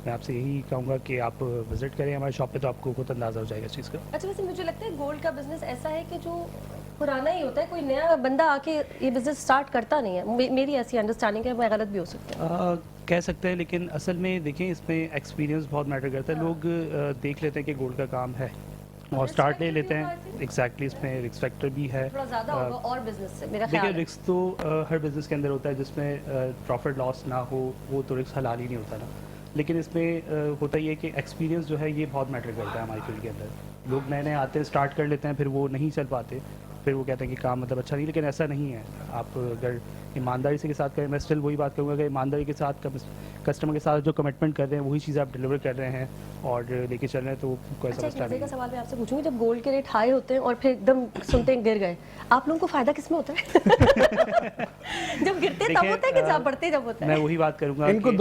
मैं आपसे यही कहूँगा कि आप विज़िट करें हमारे शॉप पे, तो आपको खुद अंदाज़ा हो जाएगा इस चीज़ का। अच्छा, वैसे मुझे लगता है गोल्ड का बिजनेस ऐसा है कि जो पुराना ही होता है, कोई नया बंदा आके ये बिजनेस स्टार्ट करता नहीं है। मेरी ऐसी अंडरस्टैंडिंग है, मैं गलत भी हो सकती हूँ। कह सकते हैं, लेकिन असल में देखें इसमें एक्सपीरियंस बहुत मैटर करता है। लोग देख लेते हैं कि गोल्ड का काम है और स्टार्ट ले लेते हैं। एग्जैक्टली इसमें रिस्क फैक्टर भी है। थोड़ा ज़्यादा होगा और बिजनेस से मेरा देखिए ख्याल है। रिस्क तो हर बिज़नेस के अंदर होता है, जिसमें प्रॉफिट लॉस ना हो वो तो रिस्क हलाल ही नहीं होता ना। लेकिन इसमें होता ही है कि एक्सपीरियंस जो है ये बहुत मैटर करता है हमारी फील्ड के अंदर। लोग नए नए आते हैं, स्टार्ट कर लेते हैं, फिर वो नहीं चल पाते, फिर वो कहते हैं कि काम मतलब अच्छा नहीं। लेकिन ऐसा नहीं है, आप अगर ईमानदारी से के साथ करें, मैं स्टिल वही बात करूँगा कि ईमानदारी के साथ कस्टमर के साथ जो कमिटमेंट कर रहे हैं वही चीज़ आप डिलीवर कर रहे हैं और लेके चल रहे हैं, तो कोई अच्छा, ऐसा एक मसला मजे नहीं का है। सवाल मैं आपसे पूछूंगी, जब गोल्ड के रेट हाई होते हैं और फिर एकदम सुनते हैं गिर गए, आप लोगों को फायदा किस में होता है? जब गिरते हैं तब देखिए, होता है कि जब बढ़ते जब होता मैं है? वही बात करूँगा इनको कि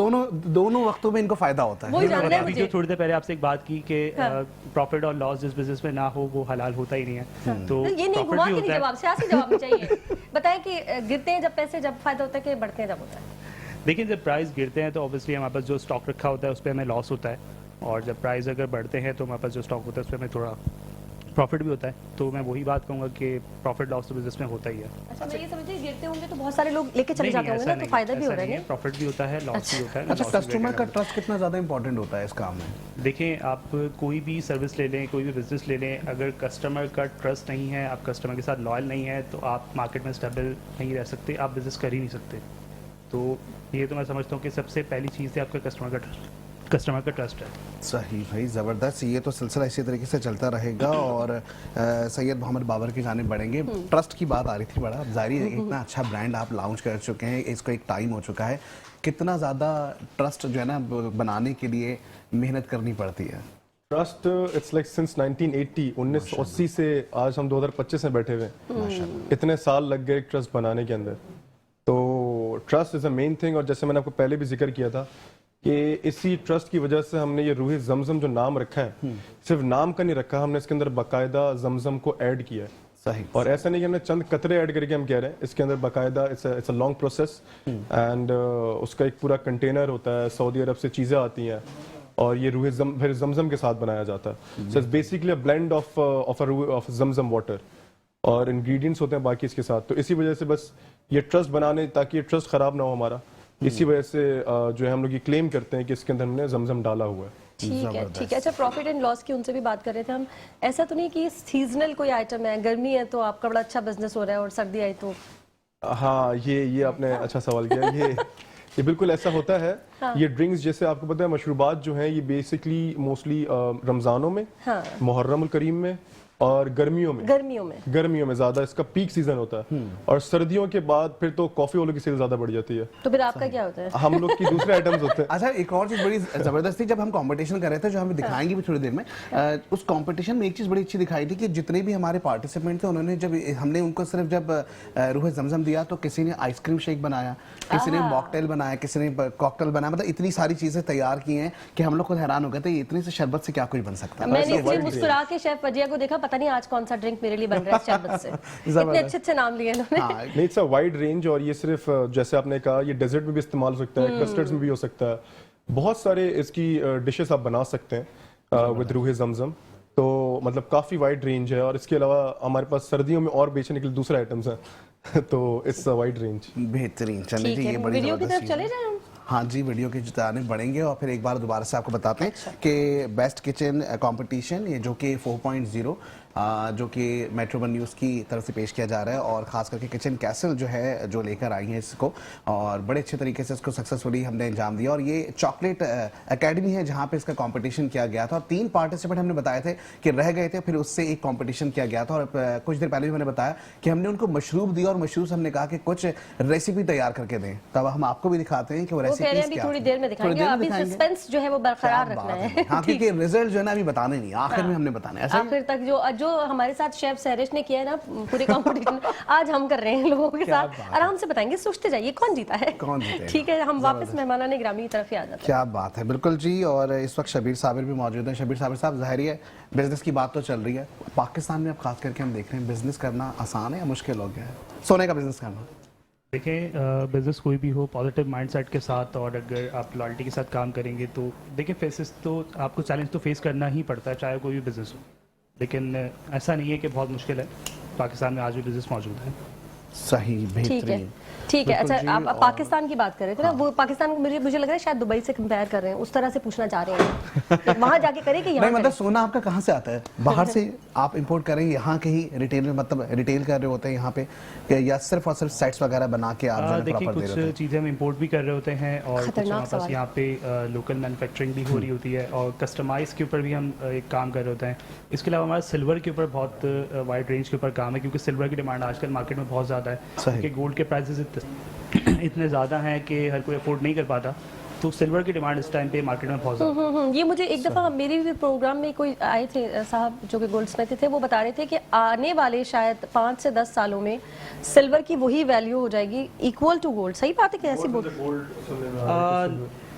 दोनों वक्तों में इनको फायदा होता है। वही जानना है अभी मुझे। जो थोड़ी देर पहले आपसे एक बात की कि हाँ। प्रॉफिट और लॉस जिस बिजनेस में ना हो वो हलाल होता ही नहीं है। तो तो ये नहीं, प्रॉफिट घुमा भी के नहीं होता है। जवाब, सियासी जवाब में चाहिए। बताएं कि गिरते हैं जब पैसे, जब फायदा होता है कि बढ़ते हैं जब होता है? देखिए जब प्राइस गिरते हैं तो ऑब्वियसली हमारे पास जो स्टॉक रखा होता है उस पर हमें लॉस होता है, और जब प्राइस अगर बढ़ते हैं तो हमारे पास जो स्टॉक होता है उस पर हमें थोड़ा प्रॉफिट भी होता है। तो मैं वही बात कहूँगा कि प्रॉफिट लॉस तो बिजनेस में होता ही है। अच्छा, मैं ये समझती हूँ गिरते होंगे तो बहुत सारे लोग लेके चले नहीं, जाते होंगे ऐसा ना, तो नहीं, फायदा भी ऐसा हो रहा नहीं है। प्रॉफिट भी होता है, लॉस भी होता है। अच्छा, loss भी कस्टमर का रहेगा। ट्रस्ट कितना ज़्यादा इंपॉर्टेंट होता है इस काम में? देखें आप कोई भी सर्विस ले लें, कोई भी बिज़नेस ले लें, अगर कस्टमर का ट्रस्ट नहीं है, आप कस्टमर के साथ लॉयल नहीं है, तो आप मार्केट में स्टेबल नहीं रह सकते, आप बिज़नेस कर ही नहीं सकते। तो ये तो मैं समझता हूँ कि सबसे पहली चीज़ है आपका कस्टमर का ट्रस्ट है। सही भाई, ज़बरदस्त। ये तो सिलसिला इसी तरीके से चलता रहेगा। और सैयद मोहम्मद बाबर की जानिब बढ़ेंगे। ट्रस्ट की बात आ रही थी, बड़ा अब जाहिर है इतना अच्छा ब्रांड आप लॉन्च कर चुके हैं, इसको एक टाइम हो चुका है, कितना ज़्यादा ट्रस्ट जो है ना बनाने के लिए मेहनत करनी पड़ती है? ट्रस्ट इट्स लाइक सिंस 1980 से आज हम 2025 में बैठे हुए हैं। इतने साल लग गए ट्रस्ट बनाने के अंदर। तो trust is a main thing. और जैसे मैंने आपको पहले भी जिक्र किया था कि इसी ट्रस्ट की वजह से हमने ये रूह जमजम जो नाम रखा है, सिर्फ नाम का नहीं रखा, हमने इसके अंदर बाकायदा जमजम को ऐड किया है। सही। और ऐसा नहीं कि हमने चंद कतरे ऐड करके हम कह रहे हैं, इसके अंदर बाकायदा it's a long process and उसका एक पूरा कंटेनर होता है, सऊदी अरब से चीज़ें आती हैं और ये फिर जमजम के साथ बनाया जाता है। So it's basically a blend of Zamzam water और इंग्रेडिएंट्स होते हैं बाकी इसके साथ। तो इसी वजह से बस ये ट्रस्ट बनाने, ताकि ये ट्रस्ट ख़राब ना हो हमारा, इसी वजह से जो है हम लोग ये क्लेम करते हैं कि इसके अंदर हमने जमजम डाला हुआ है। ठीक है, ठीक है। अच्छा, प्रॉफिट एंड लॉस की उनसे भी बात कर रहे थे हम। ऐसा तो नहीं कि सीजनल कोई आइटम है, गर्मी है तो आपका बड़ा अच्छा बिजनेस हो रहा है और सर्दी आई तो? हाँ, ये आपने अच्छा सवाल किया। ये बिल्कुल ऐसा होता है। हाँ। ये ड्रिंक्स जैसे आपको पता है, मशरूबात जो हैं ये बेसिकली मोस्टली रमज़ानों में, हाँ। मुहर्रम करीम में और गर्मियों में ज़्यादा इसका पीक सीजन होता है। और सर्दियों के बाद फिर तो कॉफ़ी वालों की सेल ज़्यादा बढ़ जाती है। तो फिर आपका क्या होता है? हम लोग की दूसरे आइटम्स होते हैं। अच्छा, एक और चीज़ बड़ी ज़बरदस्त थी, जब हम कंपटीशन कर रहे थे, जो हमें दिखाएंगे भी थोड़ी देर में, उस कंपटीशन में एक चीज़ बड़ी अच्छी दिखाई थी कि जितने भी हमारे पार्टिसिपेंट थे, उन्होंने जब हमने उनको सिर्फ जब रूह जमजम दिया तो किसी ने आइसक्रीम शेक बनाया, किसी ने मॉकटेल बनाया, किसी ने कॉकटेल बनाया, मतलब इतनी सारी चीज़ें तैयार की हैं कि हम लोग खुद हैरान हो गए थे, इतनी से शरबत से क्या कुछ बन सकता है। मैंने इसलिए मुस्कुरा के शेफ वजिया को देखा, पता नहीं आज कौन सा ड्रिंक मेरे लिए बन रहा है शरबत से। इतने अच्छे अच्छे नाम लिए इन्होंने। हाँ, नहीं, इट्स अ वाइड रेंज। और ये सिर्फ जैसे आपने कहा, ये डेजर्ट में भी इस्तेमाल हो सकता है, कस्टर्ड्स में भी हो सकता है, बहुत सारे इसकी डिशेस आप बना सकते हैं विद रूह जमजम। तो मतलब काफ़ी वाइड रेंज है। और इसके अलावा हमारे पास सर्दियों में और बेचने के लिए दूसरे आइटम्स हैं। तो इट्स अ वाइड रेंज। बेहतरीन। चलिए ठीक जी, है, ये बड़ी वीडियो की तरफ ज़बरदस्त चीज़ चले है। जाएं हम। हाँ जी, वीडियो की जानब बढ़ेंगे और फिर एक बार दोबारा से आपको बताते हैं कि बेस्ट किचन कंपटीशन ये जो कि 4.0 जो कि मेट्रो वन न्यूज़ की तरफ से पेश किया जा रहा है और ख़ास करके किचन कैसल जो है जो लेकर आई है इसको और बड़े अच्छे तरीके से इसको सक्सेसफुली हमने अंजाम दिया और ये चॉकलेट एकेडमी है जहाँ पे इसका कंपटीशन किया गया था और 3 पार्टिसिपेंट हमने बताए थे कि रह गए थे, फिर उससे एक कंपटीशन किया गया था और कुछ देर पहले भी मैंने बताया कि हमने उनको मशरूब दी और मशरूब से हमने कहा कि कुछ रेसिपी तैयार करके दें। तब हम आपको भी दिखाते हैं कि वो रेसिपी थोड़ी देर में दिखाएंगे, अभी सस्पेंस जो है वो बरकरार रखना है। हाँ, क्योंकि रिजल्ट जो है ना अभी बताने नहीं, आखिर में हमने बताना है। आखिर तक जो हमारे साथ शेफ सहरिश ने किया है ना पूरे कंपटीशन, आज हम कर रहे हैं लोगों के साथ, आराम से बताएंगे, सोचते जाइए कौन जीता है, कौन जीता है। ठीक है, हम वापस मेहमानाने ग्रामी की तरफ ही आ जाते हैं। क्या बात है, बिल्कुल जी। और इस वक्त शबीर साबिर भी मौजूद हैं। शबीर साबिर साहब, ज़ाहिर है बिजनेस की बात तो चल रही है, पाकिस्तान में अब खास करके हम देख रहे हैं बिजनेस करना आसान है या मुश्किल हो गया है, सोने का बिजनेस करना? देखिए, बिज़नेस कोई भी हो पॉजिटिव माइंडसेट के साथ और अगर आप लॉयल्टी के साथ काम करेंगे तो देखिए फेसेस तो आपको चैलेंज तो फेस करना ही पड़ता है, चाहे कोई भी बिज़नेस हो, लेकिन ऐसा नहीं है कि बहुत मुश्किल है। पाकिस्तान में आज भी बिज़नेस मौजूद है। सही, बेहतरीन, ठीक है। अच्छा, आप पाकिस्तान की बात कर रहे थे ना, वो पाकिस्तान को मुझे लग रहा है शायद दुबई से कंपेयर कर रहे हैं, उस तरह से पूछना चाह रहे हैं वहां जाके करें कि यहाँ नहीं, मतलब सोना आपका कहाँ से आता है? बाहर से आप इंपोर्ट करें, यहाँ के ही रिटेल में, मतलब रिटेल कर रहे होते हैं यहाँ पे, या सिर्फ और सिर्फ सेट्स वगैरह बना के आप देखिए कुछ चीज़ें हम इंपोर्ट भी कर रहे होते हैं और कुछ हमारे पास यहाँ पे लोकल मैन्युफैक्चरिंग भी हो रही होती है और कस्टमाइज के ऊपर भी हम एक काम कर रहे होते हैं। इसके अलावा हमारा सिल्वर के ऊपर बहुत वाइड रेंज के ऊपर काम है, क्योंकि सिल्वर की डिमांड आजकल मार्केट में बहुत ज़्यादा है, क्योंकि गोल्ड के प्राइसेस इतने ज़्यादा हैं कि हर कोई अफोर्ड नहीं कर पाता, तो सिल्वर की डिमांड इस टाइम पे मार्केट में बहुत ज़्यादा। ये मुझे एक दफ़ा मेरे भी प्रोग्राम में कोई आए थे साहब जो कि गोल्ड स्मिथ थे, वो बता रहे थे कि आने वाले शायद 5 से 10 सालों में सिल्वर की वही वैल्यू हो जाएगी इक्वल टू गोल्ड। सही बात है कि ऐसी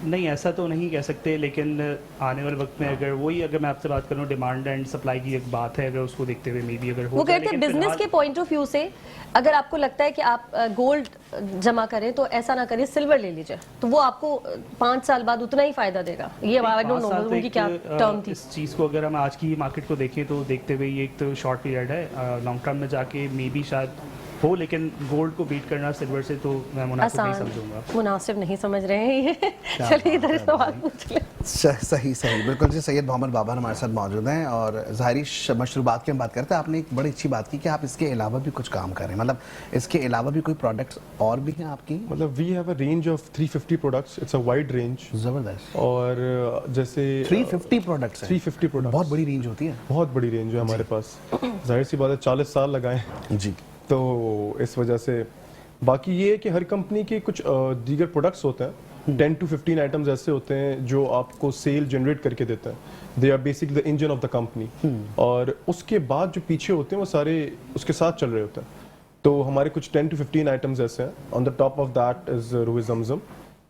नहीं, ऐसा तो नहीं कह सकते, लेकिन आने वाले वक्त में अगर मैं आपसे बात करूं डिमांड एंड सप्लाई की एक बात है, अगर उसको देखते हुए मे बी अगर वो कहते हैं बिजनेस के पॉइंट ऑफ व्यू से अगर आपको लगता है कि आप गोल्ड जमा करें तो ऐसा ना करिए, सिल्वर ले लीजिए, तो वो आपको 5 साल बाद उतना ही फायदा देगा। ये आई डोंट नो उनकी क्या टर्म थी। इस चीज़ को अगर हम आज की मार्केट को देखें तो देखते हुए ये एक तो शॉर्ट पीरियड है, लॉन्ग टर्म में जाके मे बी शायद हो, लेकिन गोल्ड को बीट करना सिल्वर से तो मैं मुनासिब नहीं समझूंगा। मुनासिब नहीं समझ रहे हैं ये। चलिए इधर सवाल पूछ ले। सही, बिल्कुल जी। सैयद मोहम्मद बाबर हमारे साथ मौजूद हैं और ज़ाहिरी मशरूबात की हम बात करते हैं। आपने एक बड़ी अच्छी बात की कि आप इसके अलावा भी कुछ काम कर रहे हैं, मतलब इसके अलावा भी कोई प्रोडक्ट्स और भी हैं आपकी? मतलब we have a range of 350 products, it's a wide range. ज़बरदस्त। और जैसे 350 प्रोडक्ट्स, 350 प्रोडक्ट्स, बहुत बड़ी रेंज होती है। बहुत बड़ी रेंज है हमारे पास, जाहिर सी बात है 40 साल लगाए जी, तो इस वजह से। बाकी ये है कि हर कंपनी के कुछ दीगर प्रोडक्ट्स होते हैं, 10 to 15 आइटम्स ऐसे होते हैं जो आपको सेल जनरेट करके देते हैं। They are basically the engine of the company, और उसके बाद जो पीछे होते हैं वो सारे उसके साथ चल रहे होते हैं। तो हमारे कुछ 10 to 15 आइटम्स ऐसे हैं। On the top of that is रूह ज़मज़म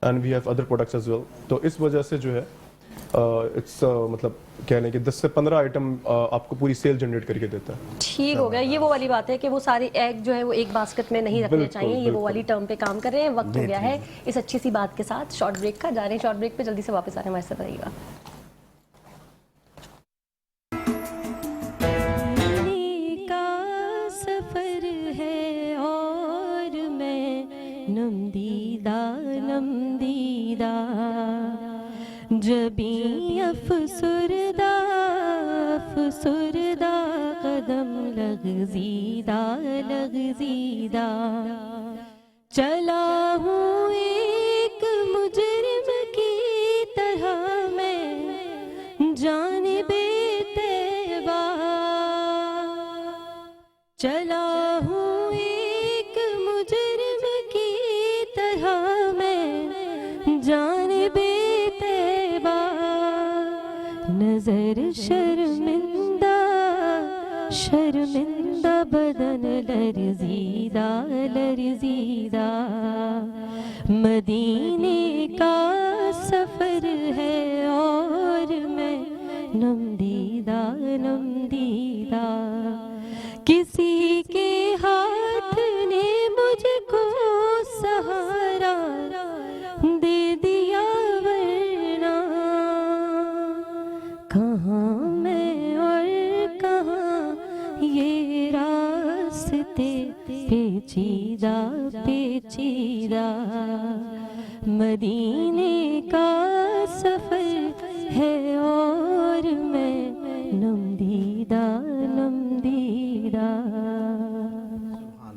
and we have other products as well. तो इस वजह से जो है इट्स मतलब कह लें कि 10 से 15 आइटम आपको पूरी सेल जनरेट करके देता है। ठीक हो गया। ये वो वाली बात है कि वो सारे एग जो है वो एक बास्केट में नहीं रखने चाहिए। ये वो वाली टर्म पे काम कर रहे हैं। वक्त हो गया है इस अच्छी सी बात के साथ शॉर्ट ब्रेक का। जा रहे हैं शॉर्ट ब्रेक पे, जल्दी से वापस आ रहे हैं, हमारे साथ रहिएगा। जबी अफसुरदा अफसुरदा कदम लग़ज़ीदा लग़ज़ीदा चला हूँ एक मुजरिम की तरह मैं जानिबे तैबा चला हूँ एक मुजरिम की तरह मैं जानिबे नजर शर्मिंदा शर्मिंदा बदन लरज़ीदा लरज़ीदा मदीने का सफर है और मैं नमदीदा नमदीदा किसी के हाथ ने मुझको सहारा दे दिया वरना कहाँ मैं और कहाँ ये रास्ते पेचीदा पेचीदा मदीने का सफर है और मैं नमदीदा नमदीदा।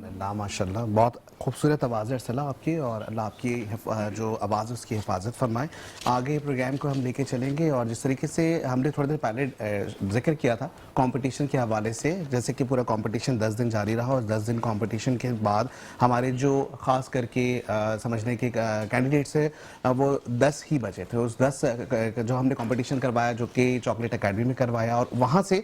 अल्लाह माशाल्लाह, बहुत खूबसूरत आवाज़ है सलाह आपकी, और अल्लाह आपकी जो आवाज़ है उसकी हिफाजत फरमाए। आगे प्रोग्राम को हम लेके चलेंगे, और जिस तरीके से हमने थोड़ी देर पहले जिक्र किया था कंपटीशन के हवाले से, जैसे कि पूरा कंपटीशन 10 दिन जारी रहा, और 10 दिन कंपटीशन के बाद हमारे जो ख़ास करके समझने के कैंडिडेट्स है वो 10 ही बचे थे। उस 10 जो हमने कंपटीशन करवाया जो कि चॉकलेट अकेडमी में करवाया, और वहाँ से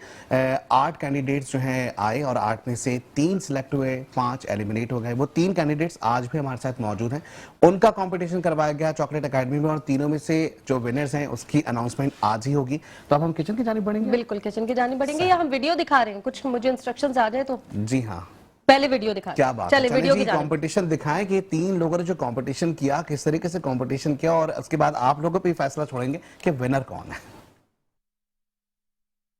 8 कैंडिडेट्स जो हैं आए, और 8 में से 3 सिलेक्ट हुए, 5 एलिमिनेट हो गए। वो 3 कैंडिडेट्स आज भी हमारे साथ मौजूद हैं। उनका कंपटीशन करवाया गया चॉकलेट अकेडमी में, और तीनों में से जो विनर्स हैं उसकी अनाउंसमेंट आज ही होगी। तो अब हम किचन की जानिब बढ़ेंगे। बिल्कुल किचन की जानिब बढ़ेंगे, या हम वीडियो दिखा रहे हैं? कुछ मुझे इंस्ट्रक्शंस आ जाए तो। जी हाँ, पहले वीडियो दिखा। क्या बात है, चले वीडियो जी की जानिब। कंपटीशन दिखाएं कि 3 लोगों ने जो कंपटीशन किया किस तरीके से कंपटीशन किया, और उसके बाद आप लोगों पे फैसला छोड़ेंगे कि विनर कौन है।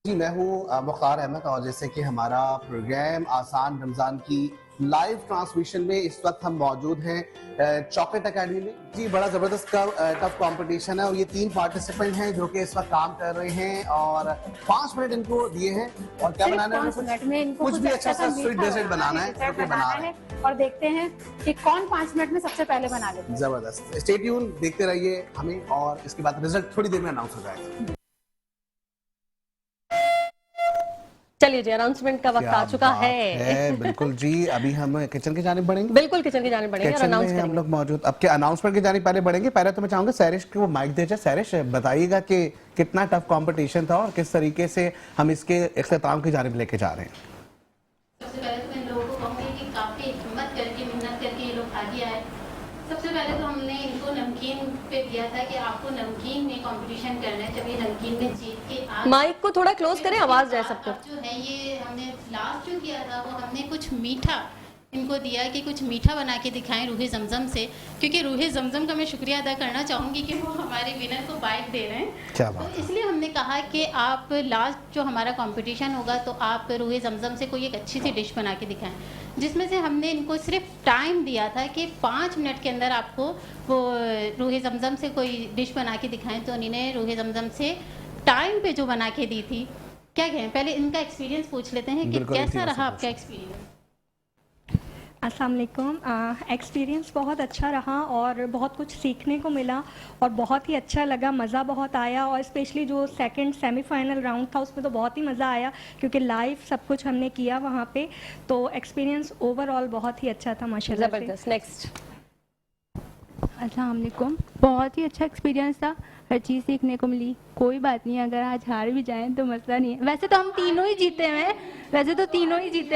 जी मैं हूँ मुख्तार अहमद, और जैसे कि हमारा प्रोग्राम आसान रमजान की लाइव ट्रांसमिशन में इस वक्त हम मौजूद हैं चॉकलेट अकेडमी में। जी बड़ा ज़बरदस्त टफ कंपटीशन है, और ये 3 पार्टिसिपेंट हैं जो कि इस वक्त काम कर रहे हैं, और 5 मिनट इनको दिए हैं, और क्या बनाना है? 5 मिनट में इनको कुछ भी अच्छा सा स्वीट डेजर्ट बनाना है, जो कि बना रहे हैं। और देखते हैं कि कौन 5 मिनट में सबसे पहले बना लेता है। जबरदस्त, स्टे ट्यून, देखते रहिए हमें, और इसके बाद रिजल्ट थोड़ी देर में अनाउंस हो जाएगा। चलिए जी, अनाउंसमेंट का वक्त क्या आ चुका बात है। बिल्कुल जी, अभी हम किचन की जानिब बढ़ेंगे। बिल्कुल किचन की जानिब बढ़ेंगे और किचन अनाउंस में हम करेंगे। लोग मौजूद, अब के अनाउंसमेंट की जानिब पहले बढ़ेंगे। पहले तो मैं चाहूंगा सैरिश को माइक दे जाए। सैरिश बताइएगा कि कितना टफ कंपटीशन था, और किस तरीके से हम इसके इख्तिताम की जानिब लेके जा रहे हैं। सबसे पहले तो मैं लोगों को कहूँगी कि काफ़ी हिम्मत करके मेहनत करके ये लोग आगे आए। सबसे पहले तो हमने इनको नमकीन पे दिया था कि आपको नमकीन में कंपटीशन करना है, जब ये नमकीन में जीत के आ माइक को थोड़ा क्लोज करें, आवाज जाए सबको। अब जो है ये हमने लास्ट जो किया था वो हमने कुछ मीठा इनको दिया कि कुछ मीठा बना के दिखाएं रूहे ज़मज़म से, क्योंकि रूहे ज़मज़म का मैं शुक्रिया अदा करना चाहूँगी कि वो हमारे विनर को बाइक दे रहे हैं। क्या बात तो इसलिए हमने कहा कि आप लास्ट जो हमारा कंपटीशन होगा तो आप रूहे ज़मज़म से कोई एक अच्छी सी डिश बना के दिखाएं, जिसमें से हमने इनको सिर्फ टाइम दिया था कि 5 मिनट के अंदर आपको वो रूहे ज़मज़म से कोई डिश बना के दिखाएं। तो इन्होंने रूहे ज़मज़म से टाइम पे जो बना के दी थी। क्या कहें, पहले इनका एक्सपीरियंस पूछ लेते हैं कि कैसा रहा आपका एक्सपीरियंस? अस्सलाम वालेकुम। एक्सपीरियंस बहुत अच्छा रहा और बहुत कुछ सीखने को मिला और बहुत ही अच्छा लगा, मज़ा बहुत आया। और स्पेशली जो सेकंड सेमीफाइनल राउंड था उसमें तो बहुत ही मज़ा आया, क्योंकि लाइव सब कुछ हमने किया वहाँ पे। तो एक्सपीरियंस ओवरऑल बहुत ही अच्छा था माशाल्लाह से। जबरदस्त। नेक्स्ट। अस्सलाम वालेकुम। बहुत ही अच्छा एक्सपीरियंस था, हर चीज़ सीखने को मिली। कोई बात नहीं, अगर आज हार भी जाएं तो मसला नहीं है। वैसे तो हम तीनों ही जीते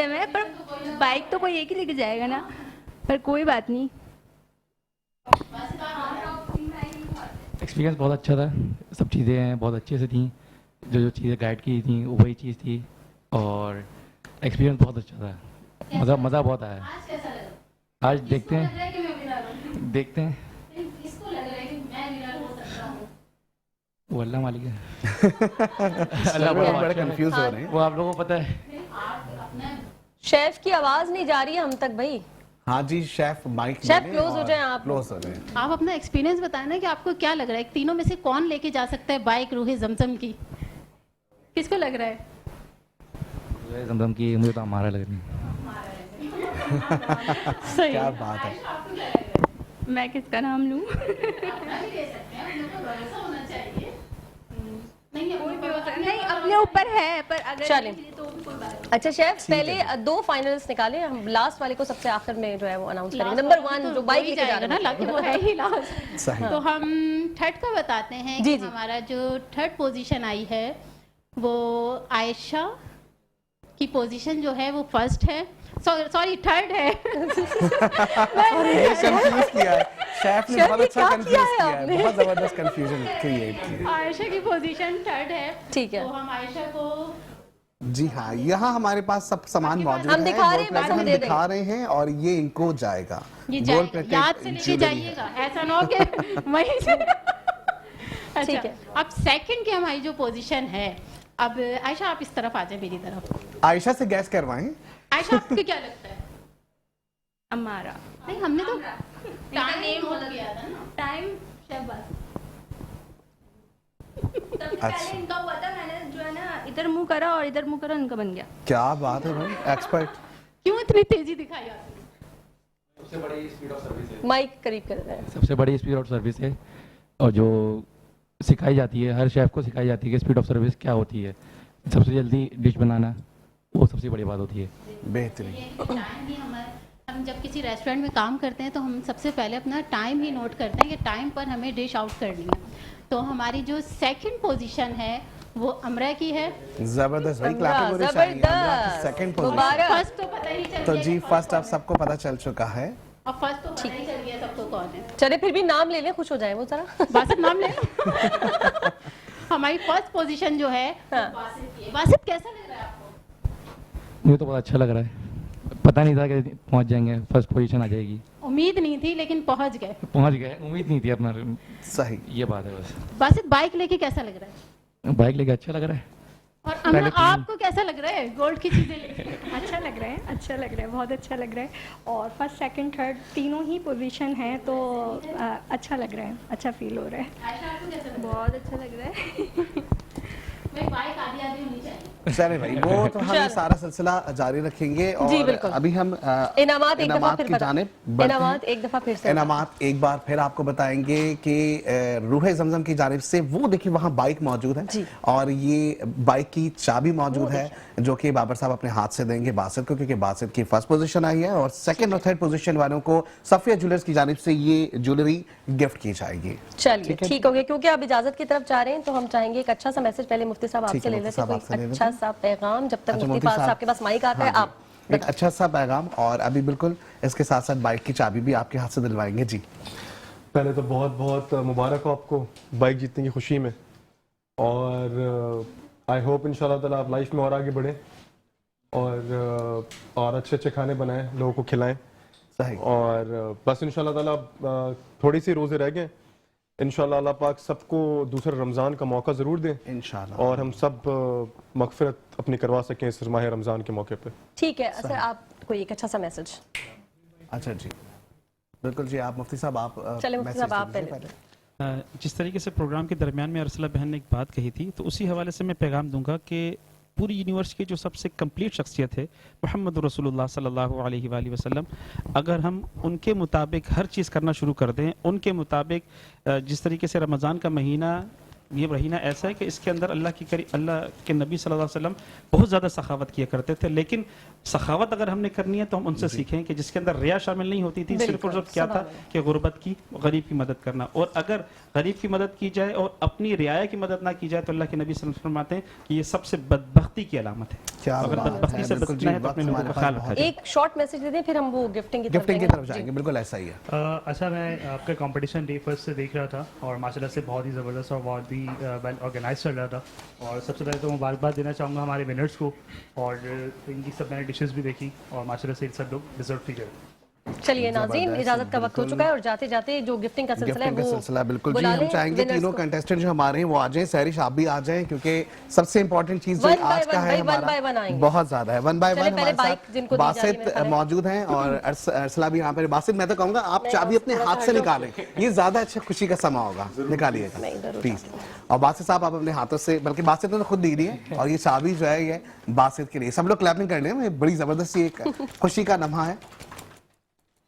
हुए हैं, पर बाइक तो कोई एक ही लेके जाएगा ना, पर कोई बात नहीं। एक्सपीरियंस बहुत अच्छा था, सब चीज़ें हैं बहुत अच्छे से थी, जो चीज़ें गाइड की थी वो वही चीज़ थी, और एक्सपीरियंस बहुत अच्छा था, मज़ा बहुत आया। आज देखते हैं वो अल्लाह मालिक है। अल्लाह बड़ा कंफ्यूज हो रहे हैं, वो आप लोगों को पता है। शेफ की आवाज नहीं जा रही है हम तक भाई। हाँ जी शेफ, माइक शेफ क्लोज हो जाए आप। क्लोज हो जाए। आप अपना एक्सपीरियंस बताएं ना कि आपको क्या लग रहा है, तीनों में से कौन लेके जा सकता है बाइक रूहे ज़मज़म की? किसको लग रहा है? ज़मज़म की मुझे तो हमारा लग रही है। सही। क्या बात है। मैं किसका नाम लूँ? नहीं, अपने ऊपर है, पर अगर चलें। तो कोई बात नहीं। अच्छा शेफ, पहले 2 फाइनल्स निकाले, हम लास्ट वाले को सबसे आखिर में जो है वो अनाउंस करेंगे। नंबर 1 जो बाइक लेके जा रहा है ना, वो है ही लास्ट। सही। तो हम थर्ड का बताते हैं जी, कि जी। हमारा जो थर्ड पोजीशन आई है वो आयशा की पोजीशन जो है वो फर्स्ट है, सॉरी थर्ड है। ये कंफ्यूज किया है शेफ ने, बहुत अच्छा कंफ्यूज किया है, बहुत जबरदस्त कंफ्यूजन क्रिएट की। आयशा की पोजीशन थर्ड है। ठीक है। तो हम आयशा को जी हाँ, यहाँ हमारे पास सब सामान मौजूद हम है, दिखा रहे गोल हैं, प्लेटर हम हम दे दिखा रहे हैं, और ये इनको जाएगा। ये गोल जाएगा, प्लेटेड याद से लेके ज्वेलरी है। जाइएगा, ऐसा ना हो कि वहीं से। अच्छा, ठीक है। अब सेकंड की हमारी जो पोजीशन है, अब आयशा आप इस तरफ आ जाए मेरी तरफ। आयशा से गैस करवाएं। आयशा आपको क्या लगता है? हमारा नहीं, हमने तो टाइम हो गया था ना। टाइम शहबाज। सबसे पहले इनका हुआ था, मैंने जो है ना इधर मुंह करा और इधर मुंह करा, इनका बन गया। क्या बात है भाई, एक्सपर्ट। क्यों इतनी तेजी दिखाई आपने? सबसे बड़ी स्पीड ऑफ सर्विस है। माइक करीब कर रहे हैं। सबसे बड़ी स्पीड ऑफ सर्विस है, और जो सिखाई जाती है, हर शेफ को सिखाई जाती है कि स्पीड ऑफ सर्विस क्या होती है। सबसे जल्दी डिश बनाना, वो सबसे बड़ी बात होती है। बेहतरीन। टाइम ही हम जब किसी रेस्टोरेंट में काम करते हैं तो हम सबसे पहले अपना टाइम ही नोट करते हैं कि टाइम पर हमें डिश आउट करनी है। तो हमारी जो सेकंड पोजीशन है वो अमरा की है। जबरदस्त भाई, क्लैपिंग होनी चाहिए। अमरा की सेकंड पोजीशन। फर्स्ट तो पता ही चल तो गया जी कि फर्स्ट आप सबको पता चल चुका है। और फर्स्ट तो पता ही चल गया सबको कौन है। चले फिर भी नाम ले लें, खुश हो जाए वो जरा। बासित नाम ले लो। हमारी फर्स्ट पोजीशन जो है बासित की है। बासित कैसा लग रहा है आपको? मुझे तो बहुत अच्छा लग रहा है, पता नहीं था कि पहुंच जाएंगे, फर्स्ट पोजीशन आ जाएगी। उम्मीद नहीं थी लेकिन पहुंच गए। पहुंच गए, उम्मीद नहीं थी अपना। सही, ये बात है बस। बासित बाइक लेके कैसा लग रहा है? बाइक लेके अच्छा लग रहा है। और अमरा आपको कैसा लग रहा है गोल्ड की चीजें लेके? अच्छा लग रहा है, अच्छा लग रहा है, बहुत अच्छा लग रहा है। और फर्स्ट सेकंड थर्ड तीनों ही पोजीशन है तो अच्छा लग रहा है, अच्छा फील हो रहा है। आयशा आपको कैसा लग रहा बहुत अच्छा लग रहा है। है? भाई बाइक आधी आधी होनी चाहिए। चले भाई, वो तो हम सारा सिलसिला जारी रखेंगे। और अभी हम इनामात एक दफा फिर की जानिब बढ़ते हैं। इनामात एक दफा फिर से इनामात एक बार फिर आपको बताएंगे कि रूहे जमजम की जानिब से वो देखिए वहाँ बाइक मौजूद है, और ये बाइक की चाबी मौजूद है जो कि बाबर साहब अपने हाथ से देंगे बासित को, क्योंकि बासित की फर्स्ट पोजीशन आई है। और सेकंड और थर्ड पोजीशन वालों को सफिया ज्वेलर्स की जानिब से ये ज्वेलरी गिफ्ट की जाएगी। चलिए ठीक हो गया, क्योंकि आप इजाजत की तरफ जा रहे हैं तो हम चाहेंगे एक अच्छा सा मैसेज पहले मुफ्ती साहब आपसे ले लेते हैं, कोई अच्छा सा पैगाम, जब तक मुफ्ती साहब के पास माइक आता है आप एक अच्छा सा पैगाम। और अभी बिल्कुल इसके साथ साथ बाइक की चाबी भी आपके हाथ से दिलवाएंगे। जी पहले तो बहुत बहुत मुबारक हो आपको बाइक जीतने की खुशी में, और आई होप इंशाल्लाह ताला आप लाइफ में और आगे बढ़ें और अच्छे अच्छे खाने बनाएं, लोगों को खिलाएं। सही। और बस इंशाल्लाह ताला थोड़ी सी रोज़े रह गए, इंशाल्लाह अल्लाह पाक सबको दूसरे रमज़ान का मौका ज़रूर दें इंशाल्लाह, और हम सब मगफिरत अपनी करवा सकें इस माह रमज़ान के मौके पे। ठीक है सर, आप कोई एक अच्छा सा मैसेज। अच्छा जी, बिल्कुल जी, आप मुफ्ती साहब आप चले मुफ्ती साहब आप पहले। जिस तरीके से प्रोग्राम के दरमियान में अरसला बहन ने एक बात कही थी, तो उसी हवाले से मैं पैगाम दूंगा कि पूरी यूनिवर्स की जो सबसे कंप्लीट शख्सियत है मोहम्मद रसूलुल्लाह सल्लल्लाहु अलैहि वसल्लम, अगर हम उनके मुताबिक हर चीज़ करना शुरू कर दें, उनके मुताबिक जिस तरीके से रमज़ान का महीना ये महीना ऐसा है कि इसके अंदर अल्लाह के नबी सल्लल्लाहु अलैहि वसल्लम बहुत ज़्यादा सखावत किया करते थे, लेकिन सखावत अगर हमने करनी है तो हम उनसे सीखें कि जिसके अंदर रिया शामिल नहीं होती थी, सिर्फ और सिर्फ क्या था कि गुर्बत की, गरीब की मदद करना। और अगर गरीब की मदद की जाए और अपनी रियाया की मदद ना की जाए तो अल्लाह के नबी सल्लल्लाहु अलैहि वसल्लम फरमाते हैं कि ये सबसे बदबख्ती की अलामत है। अगर बदबख्ती से बचना है तो अपने लोगों का ख्याल रखा जाए। एक शॉर्ट मैसेज दे दें, फिर हम वो गिफ्टिंग की तरफ जाएंगे। बिल्कुल ऐसा ही है। अच्छा, मैं आपका कंपटीशन डे फर्स्ट से देख रहा था और माशाल्लाह से बहुत ही ज़बरदस्त और बहुत ही वेल ऑर्गेनाइज चल रहा था। और सबसे पहले तो मुबारकबाद देना चाहूँगा हमारे विनर्स को, और इनकी सब मैंने डिशेस भी देखी और माशाल्लाह से सब लोग डिजर्व फिगर। चलिए नाज़रीन, इजाजत का वक्त हो चुका है और जाते जाते जो गिफ्टिंग का सिलसिला है वो बिल्कुल जी, हम चाहेंगे तीनों कंटेस्टेंट जो हमारे हैं वो आ जाएं। सहरिश आप भी आ जाएं, क्योंकि सबसे इंपॉर्टेंट चीज जो आज का है हमारा बहुत ज्यादा है। 1 बाय 1 हमारे साथ बासित मौजूद हैं और अरसला भी यहाँ पर। बासित, मैं तो कहूँगा आप चाबी अपने हाथ से निकालें, ये ज्यादा अच्छा खुशी का समा होगा, निकालिएगा प्लीज। और बासित साहब आप अपने हाथों से, बल्कि बासित ने तो खुद दी है, और ये चाबी जो है ये बासित के लिए। सब लोग क्लैपिंग कर रहे हैं, बड़ी जबरदस्त एक खुशी का लम्हा है।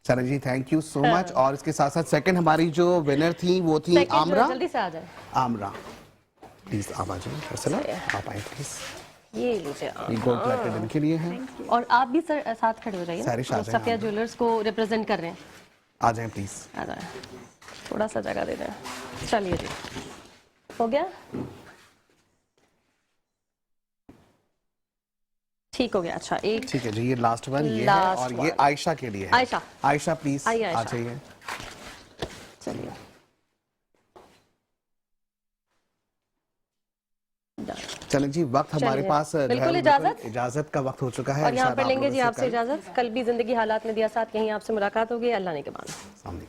चरण जी थैंक यू सो मच। और इसके साथ साथ सेकंड हमारी जो विनर थी वो थी आमरा। जल्दी से आ जाए आमरा, प्लीज आप आ जाइए। अरसला आप आए प्लीज। ये लीजिए, ये गोल्ड प्लेटेड इनके लिए है। और आप भी सर साथ खड़े हो जाइए, सफिया ज्वेलर्स को रिप्रेजेंट कर रहे हैं। आ जाएं प्लीज, आ जाए, थोड़ा सा जगह दे दें। चलिए जी, हो गया, ठीक हो गया। अच्छा, एक ठीक है जी, ये लास्ट वन ये है, और ये आयशा के लिए है। आयशा प्लीज आ जाइए। चलिए, चलें जी, वक्त हमारे पास बिल्कुल इजाजत का वक्त हो चुका है। और यहाँ पर लेंगे जी आपसे इजाजत। कल भी जिंदगी हालात में दिया साथ, यहीं आपसे मुलाकात होगी। अल्लाह ने के मान।